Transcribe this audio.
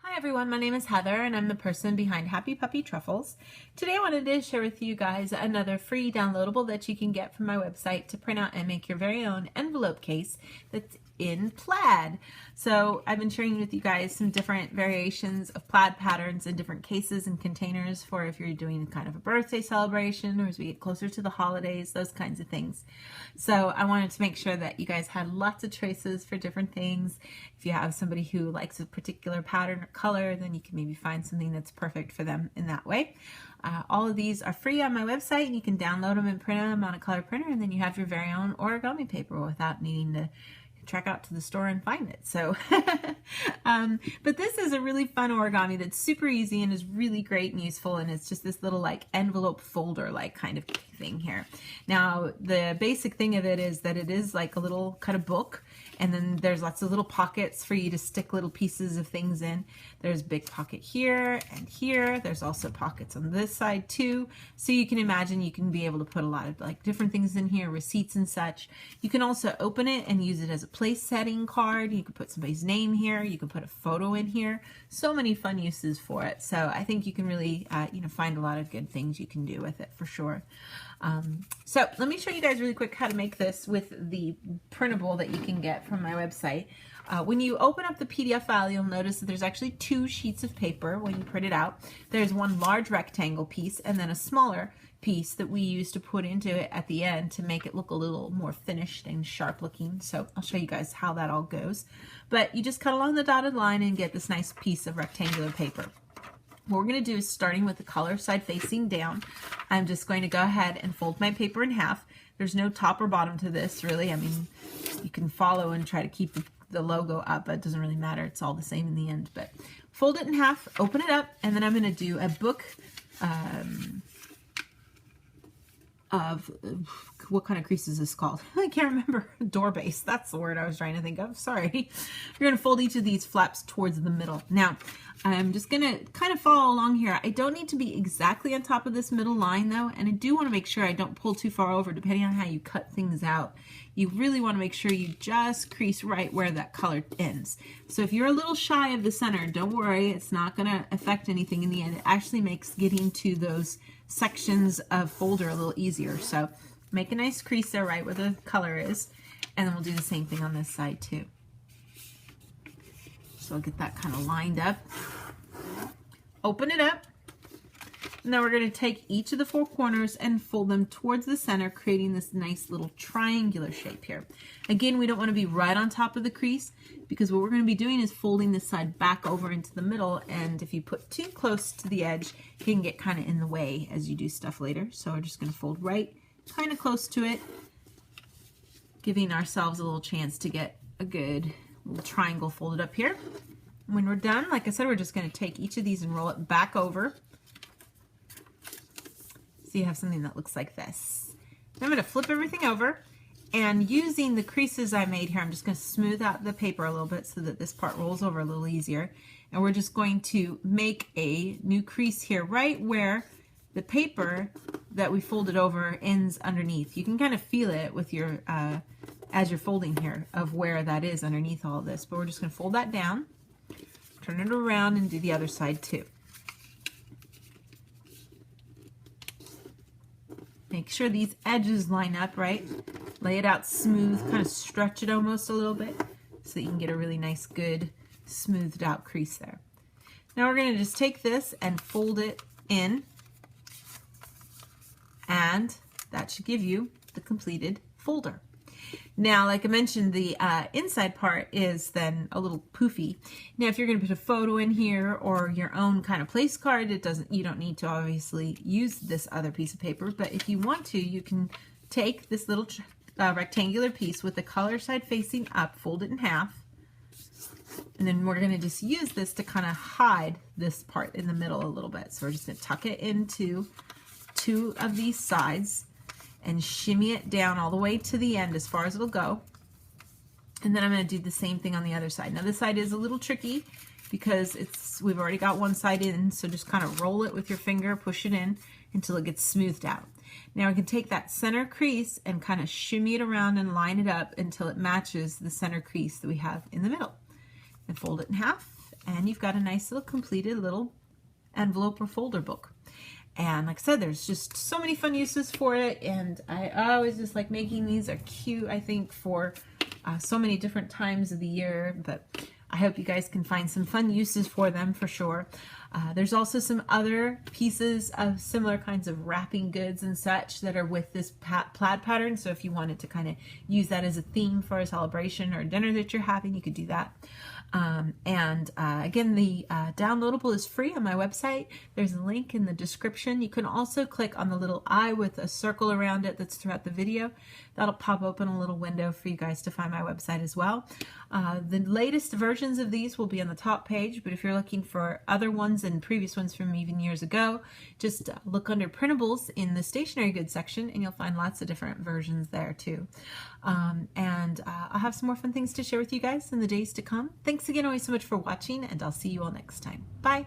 Hi everyone, my name is Heather and I'm the person behind Happy Puppy Truffles. Today I wanted to share with you guys another free downloadable that you can get from my website to print out and make your very own envelope case that's in plaid. So I've been sharing with you guys some different variations of plaid patterns in different cases and containers for if you're doing kind of a birthday celebration or as we get closer to the holidays, those kinds of things. So I wanted to make sure that you guys had lots of choices for different things. If you have somebody who likes a particular pattern or color, then you can maybe find something that's perfect for them in that way. All of these are free on my website and you can download them and print them on a color printer, and then you have your very own origami paper without needing to trek out to the store and find it. So, but this is a really fun origami that's super easy and is really great and useful, and it's just this little like envelope folder like kind of thing here. Now the basic thing of it is that it is like a little kind of book, and then there's lots of little pockets for you to stick little pieces of things in. There's a big pocket here and here. There's also pockets on this side too. So you can imagine you can be able to put a lot of like different things in here, receipts and such. You can also open it and use it as a place setting card. You can put somebody's name here. You can put a photo in here. So many fun uses for it. So I think you can really, find a lot of good things you can do with it for sure. So let me show you guys really quick how to make this with the printable that you can get from my website. When you open up the PDF file, you'll notice that there's actually two sheets of paper when you print it out. There's one large rectangle piece and then a smaller piece that we use to put into it at the end to make it look a little more finished and sharp looking. So I'll show you guys how that all goes. But you just cut along the dotted line and get this nice piece of rectangular paper. What we're going to do is, starting with the color side facing down, I'm just going to go ahead and fold my paper in half. There's no top or bottom to this really. I mean, you can follow and try to keep the logo up, but it doesn't really matter. It's all the same in the end. But fold it in half, open it up, and then I'm going to do a book of what kind of crease is this called? I can't remember. Door base. That's the word I was trying to think of. Sorry. You're going to fold each of these flaps towards the middle. Now, I'm just going to kind of follow along here. I don't need to be exactly on top of this middle line though, and I do want to make sure I don't pull too far over depending on how you cut things out. You really want to make sure you just crease right where that color ends. So if you're a little shy of the center, don't worry. It's not going to affect anything in the end. It actually makes getting to those sections of folder a little easier. So make a nice crease there right where the color is, and then we'll do the same thing on this side too. So I'll get that kind of lined up. Open it up. Now we're going to take each of the four corners and fold them towards the center, creating this nice little triangular shape here. Again, we don't want to be right on top of the crease, because what we're going to be doing is folding this side back over into the middle, and if you put too close to the edge, it can get kind of in the way as you do stuff later. So we're just going to fold right kind of close to it, giving ourselves a little chance to get a good little triangle folded up here. When we're done, like I said, we're just going to take each of these and roll it back over. So you have something that looks like this. I'm going to flip everything over, and using the creases I made here, I'm just going to smooth out the paper a little bit so that this part rolls over a little easier. And we're just going to make a new crease here right where the paper that we folded over ends underneath. You can kind of feel it with your as you're folding here of where that is underneath all of this. But we're just going to fold that down, turn it around, and do the other side too. Make sure these edges line up right. Lay it out smooth, kind of stretch it almost a little bit so that you can get a really nice, good, smoothed out crease there. Now we're going to just take this and fold it in, and that should give you the completed folder. Now, like I mentioned, the inside part is then a little poofy. Now, if you're going to put a photo in here or your own kind of place card, you don't need to obviously use this other piece of paper. But if you want to, you can take this little rectangular piece with the color side facing up, fold it in half, and then we're going to just use this to kind of hide this part in the middle a little bit. So we're just going to tuck it into two of these sides and shimmy it down all the way to the end as far as it'll go. And then I'm going to do the same thing on the other side. Now this side is a little tricky because we've already got one side in, so just kind of roll it with your finger, push it in until it gets smoothed out. Now I can take that center crease and kind of shimmy it around and line it up until it matches the center crease that we have in the middle. And fold it in half and you've got a nice little completed little envelope or folder book. And like I said, there's just so many fun uses for it, and I always just like making these. Are cute, I think, for so many different times of the year, but I hope you guys can find some fun uses for them for sure. There's also some other pieces of similar kinds of wrapping goods and such that are with this plaid pattern. So if you wanted to kind of use that as a theme for a celebration or a dinner that you're having, you could do that. Again, the downloadable is free on my website. There's a link in the description. You can also click on the little eye with a circle around it that's throughout the video. That'll pop open a little window for you guys to find my website as well. The latest versions of these will be on the top page, but if you're looking for other ones and previous ones from even years ago, just look under printables in the stationery goods section and you'll find lots of different versions there too. I'll have some more fun things to share with you guys in the days to come. Thanks again always so much for watching, and I'll see you all next time. Bye!